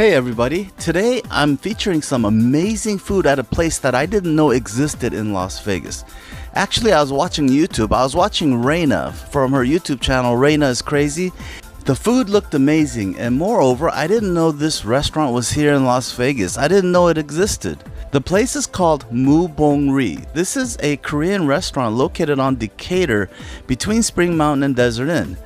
Hey everybody, today I'm featuring some amazing food at a place that I didn't know existed in Las Vegas. Actually, I was watching YouTube. I was watching Raina from her YouTube channel, Raina is Crazy. The food looked amazing, and moreover, I didn't know this restaurant was here in Las Vegas. I didn't know it existed. The place is called Moo Bong Ri. This is a Korean restaurant located on Decatur between Spring Mountain and Desert Inn.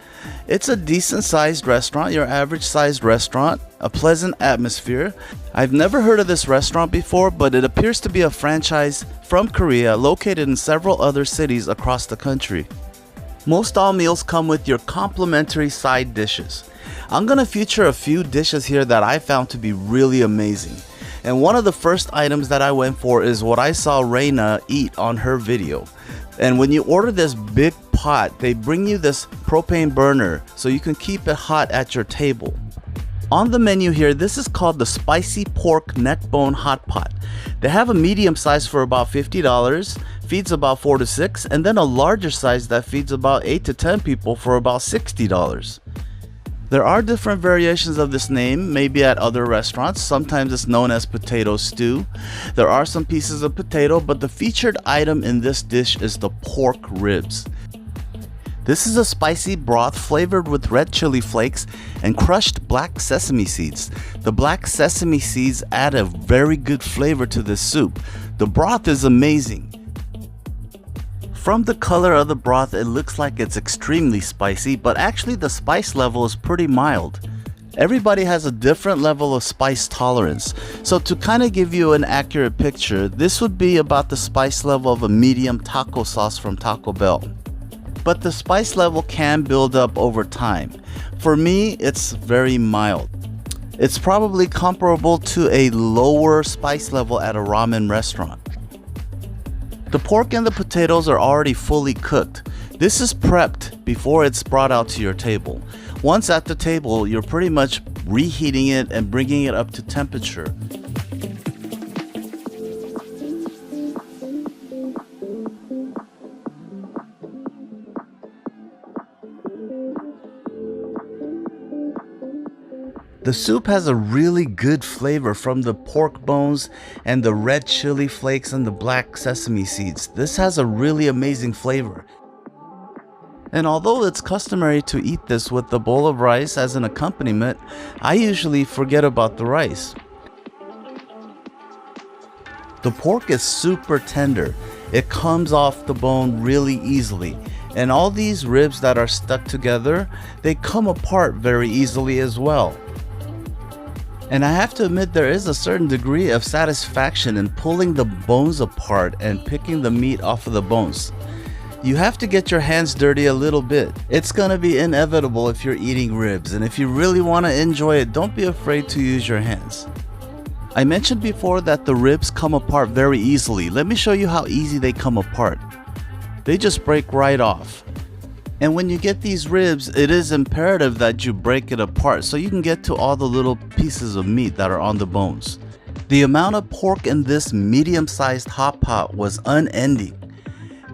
It's a decent sized restaurant, your average sized restaurant, a pleasant atmosphere. I've never heard of this restaurant before, but it appears to be a franchise from Korea located in several other cities across the country. Most all meals come with your complimentary side dishes. I'm gonna feature a few dishes here that I found to be really amazing. And one of the first items that I went for is what I saw Raina eat on her video. And when you order this big pot, they bring you this propane burner so you can keep it hot at your table. On the menu here, this is called the Spicy Pork Neck Bone Hot Pot. They have a medium size for about $50, feeds about 4 to 6, and then a larger size that feeds about 8 to 10 people for about $60. There are different variations of this name, maybe at other restaurants. Sometimes it's known as potato stew. There are some pieces of potato, but the featured item in this dish is the pork ribs. This is a spicy broth flavored with red chili flakes and crushed black sesame seeds. The black sesame seeds add a very good flavor to this soup. The broth is amazing. From the color of the broth, it looks like it's extremely spicy, but actually the spice level is pretty mild. Everybody has a different level of spice tolerance, so to kind of give you an accurate picture, this would be about the spice level of a medium taco sauce from Taco Bell. But the spice level can build up over time. For me, it's very mild. It's probably comparable to a lower spice level at a ramen restaurant. The pork and the potatoes are already fully cooked. This is prepped before it's brought out to your table. Once at the table, you're pretty much reheating it and bringing it up to temperature. The soup has a really good flavor from the pork bones and the red chili flakes and the black sesame seeds. This has a really amazing flavor. And although it's customary to eat this with a bowl of rice as an accompaniment, I usually forget about the rice. The pork is super tender. It comes off the bone really easily. And all these ribs that are stuck together, they come apart very easily as well. And I have to admit, there is a certain degree of satisfaction in pulling the bones apart and picking the meat off of the bones. You have to get your hands dirty a little bit. It's gonna be inevitable if you're eating ribs, and if you really want to enjoy it, don't be afraid to use your hands. I mentioned before that the ribs come apart very easily. Let me show you how easy they come apart. They just break right off. And when you get these ribs, it is imperative that you break it apart so you can get to all the little pieces of meat that are on the bones. The amount of pork in this medium-sized hot pot was unending,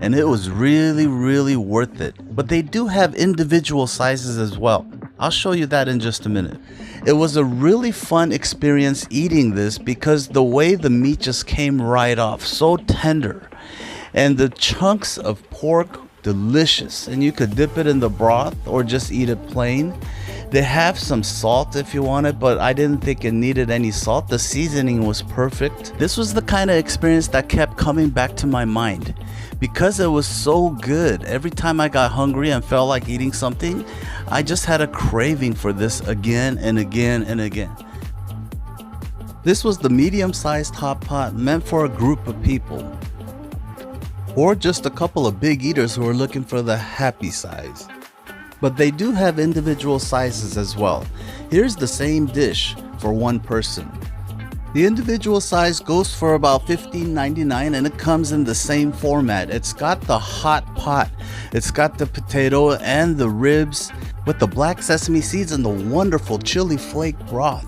and it was really worth it. But they do have individual sizes as well. I'll show you that in just a minute. It was a really fun experience eating this because the way the meat just came right off, so tender. And the chunks of pork, delicious, and you could dip it in the broth or just eat it plain. They have some salt if you want it, but I didn't think it needed any salt. The seasoning was perfect. This was the kind of experience that kept coming back to my mind because it was so good. Every time I got hungry and felt like eating something, I just had a craving for this again and again and again. This was the medium-sized hot pot meant for a group of people, or just a couple of big eaters who are looking for the happy size. But they do have individual sizes as well. Here's the same dish for one person. The individual size goes for about $15.99, and it comes in the same format. It's got the hot pot, it's got the potato and the ribs with the black sesame seeds and the wonderful chili flake broth.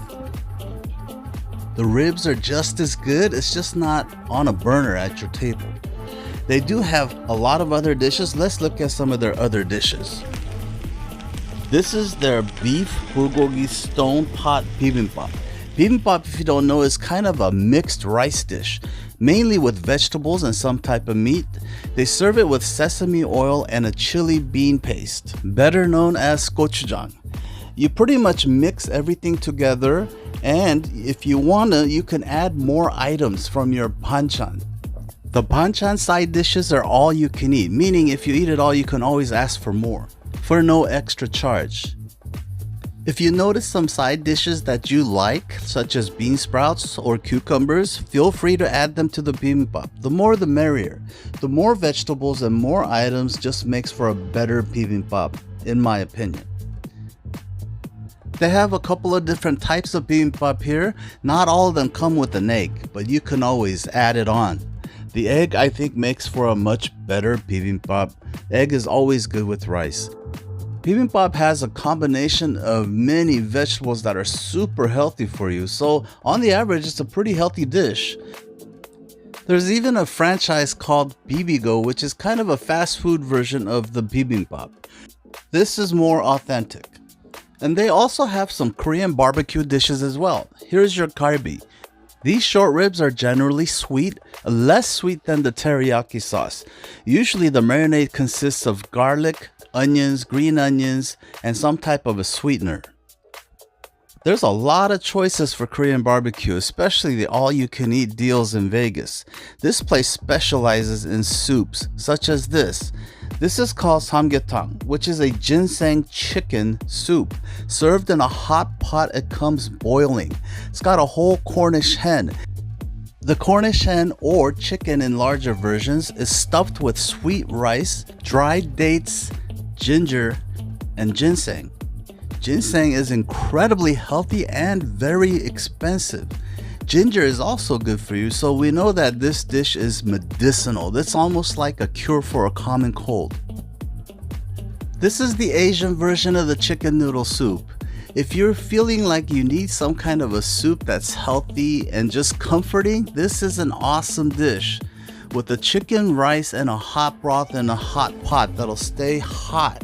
The ribs are just as good, it's just not on a burner at your table. They do have a lot of other dishes. Let's look at some of their other dishes. This is their beef bulgogi stone pot bibimbap. Bibimbap, if you don't know, is kind of a mixed rice dish, mainly with vegetables and some type of meat. They serve it with sesame oil and a chili bean paste, better known as gochujang. You pretty much mix everything together, and if you wanna, you can add more items from your banchan. The banchan side dishes are all you can eat, meaning if you eat it all, you can always ask for more, for no extra charge. If you notice some side dishes that you like, such as bean sprouts or cucumbers, feel free to add them to the bibimbap. The more the merrier. The more vegetables and more items just makes for a better bibimbap, in my opinion. They have a couple of different types of bibimbap here. Not all of them come with an egg, but you can always add it on. The egg, I think, makes for a much better bibimbap. Egg is always good with rice. Bibimbap has a combination of many vegetables that are super healthy for you, so on the average it's a pretty healthy dish. There's even a franchise called Bibigo, which is kind of a fast food version of the bibimbap. This is more authentic. And they also have some Korean barbecue dishes as well. Here's your galbi. These short ribs are generally sweet, less sweet than the teriyaki sauce. Usually the marinade consists of garlic, onions, green onions, and some type of a sweetener. There's a lot of choices for Korean barbecue, especially the all-you-can-eat deals in Vegas. This place specializes in soups, such as this. This is called samgyetang, which is a ginseng chicken soup. Served in a hot pot, it comes boiling. It's got a whole Cornish hen. The Cornish hen, or chicken in larger versions, is stuffed with sweet rice, dried dates, ginger, and ginseng. Ginseng is incredibly healthy and very expensive. Ginger is also good for you, so we know that this dish is medicinal. It's almost like a cure for a common cold. This is the Asian version of the chicken noodle soup. If you're feeling like you need some kind of a soup that's healthy and just comforting, this is an awesome dish. With the chicken, rice, and a hot broth in a hot pot that'll stay hot.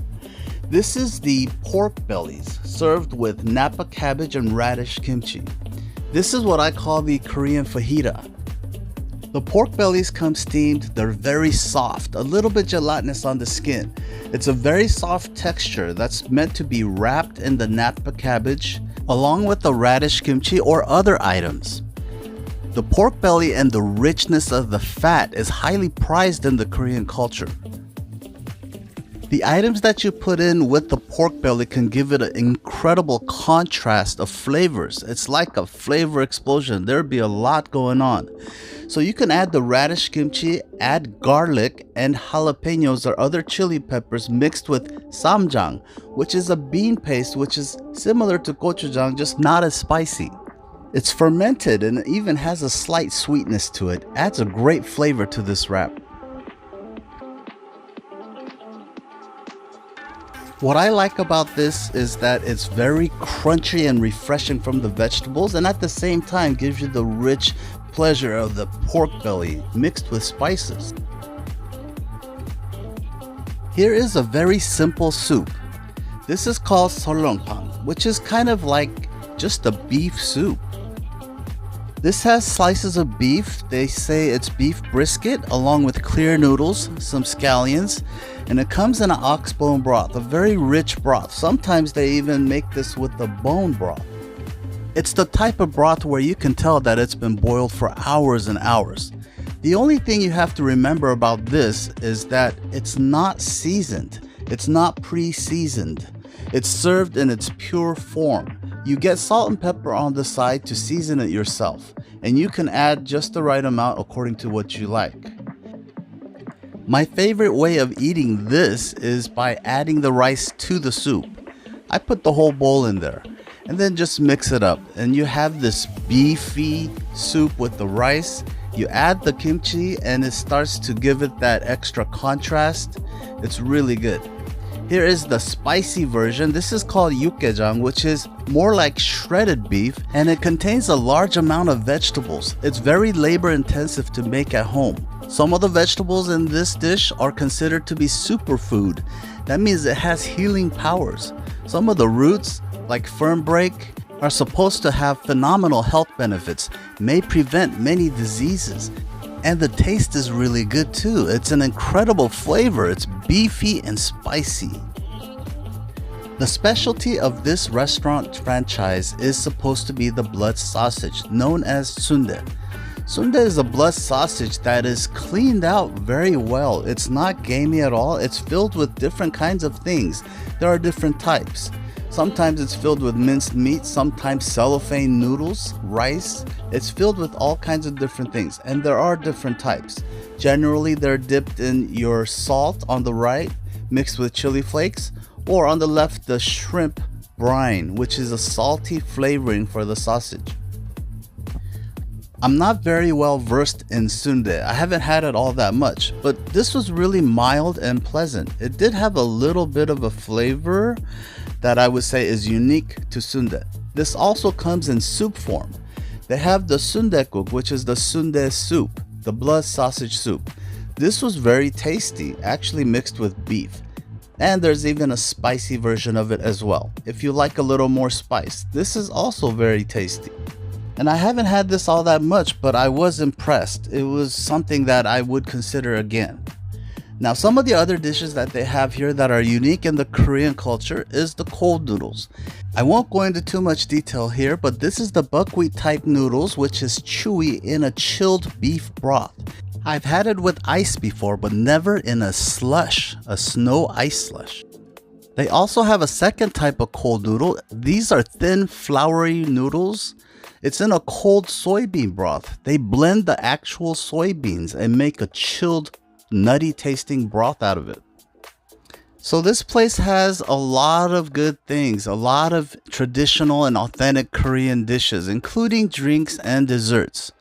This is the pork bellies, served with napa cabbage and radish kimchi. This is what I call the Korean fajita. The pork bellies come steamed, they're very soft, a little bit gelatinous on the skin. It's a very soft texture that's meant to be wrapped in the napa cabbage, along with the radish kimchi or other items. The pork belly and the richness of the fat is highly prized in the Korean culture. The items that you put in with the pork belly can give it an incredible contrast of flavors. It's like a flavor explosion. There'd be a lot going on. So you can add the radish kimchi, add garlic and jalapenos or other chili peppers mixed with samjang, which is a bean paste which is similar to gochujang, just not as spicy. It's fermented and even has a slight sweetness to it. Adds a great flavor to this wrap. What I like about this is that it's very crunchy and refreshing from the vegetables, and at the same time gives you the rich pleasure of the pork belly mixed with spices. Here is a very simple soup. This is called seolleongpang, which is kind of like just a beef soup. This has slices of beef. They say it's beef brisket along with clear noodles, some scallions, and it comes in an ox bone broth, a very rich broth. Sometimes they even make this with the bone broth. It's the type of broth where you can tell that it's been boiled for hours and hours. The only thing you have to remember about this is that it's not seasoned. It's not pre-seasoned. It's served in its pure form. You get salt and pepper on the side to season it yourself, and you can add just the right amount according to what you like. My favorite way of eating this is by adding the rice to the soup. I put the whole bowl in there and then just mix it up, and you have this beefy soup with the rice. You add the kimchi and it starts to give it that extra contrast. It's really good. Here is the spicy version. This is called yukgaejang, which is more like shredded beef, and it contains a large amount of vegetables. It's very labor intensive to make at home. Some of the vegetables in this dish are considered to be superfood. That means it has healing powers. Some of the roots, like fernbrake, are supposed to have phenomenal health benefits, may prevent many diseases. And the taste is really good too. It's an incredible flavor. It's beefy and spicy. The specialty of this restaurant franchise is supposed to be the blood sausage, known as sundae. Sundae is a blood sausage that is cleaned out very well. It's not gamey at all. It's filled with different kinds of things. There are different types. Sometimes it's filled with minced meat, sometimes cellophane noodles, rice. It's filled with all kinds of different things, and there are different types. Generally, they're dipped in your salt on the right, mixed with chili flakes, or on the left, the shrimp brine, which is a salty flavoring for the sausage. I'm not very well versed in sundae. I haven't had it all that much, but this was really mild and pleasant. It did have a little bit of a flavor that I would say is unique to sundae. This also comes in soup form. They have the sundaekguk, which is the sundae soup, the blood sausage soup. This was very tasty, actually mixed with beef. And there's even a spicy version of it as well. If you like a little more spice, this is also very tasty. And I haven't had this all that much, but I was impressed. It was something that I would consider again. Now, some of the other dishes that they have here that are unique in the Korean culture is the cold noodles. I won't go into too much detail here, but this is the buckwheat type noodles, which is chewy in a chilled beef broth. I've had it with ice before, but never in a slush, a snow ice slush. They also have a second type of cold noodle. These are thin, floury noodles. It's in a cold soybean broth. They blend the actual soybeans and make a chilled, nutty tasting broth out of it. So this place has a lot of good things, a lot of traditional and authentic Korean dishes, including drinks and desserts.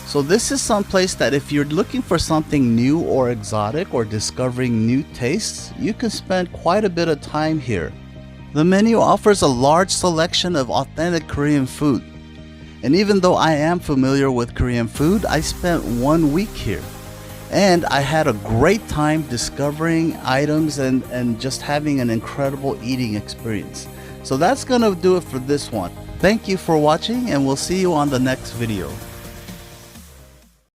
So this is some place that if you're looking for something new or exotic or discovering new tastes, you can spend quite a bit of time here. The menu offers a large selection of authentic Korean food. And even though I am familiar with Korean food, I spent 1 week here. And I had a great time discovering items and just having an incredible eating experience. So that's gonna do it for this one. Thank you for watching, and we'll see you on the next video.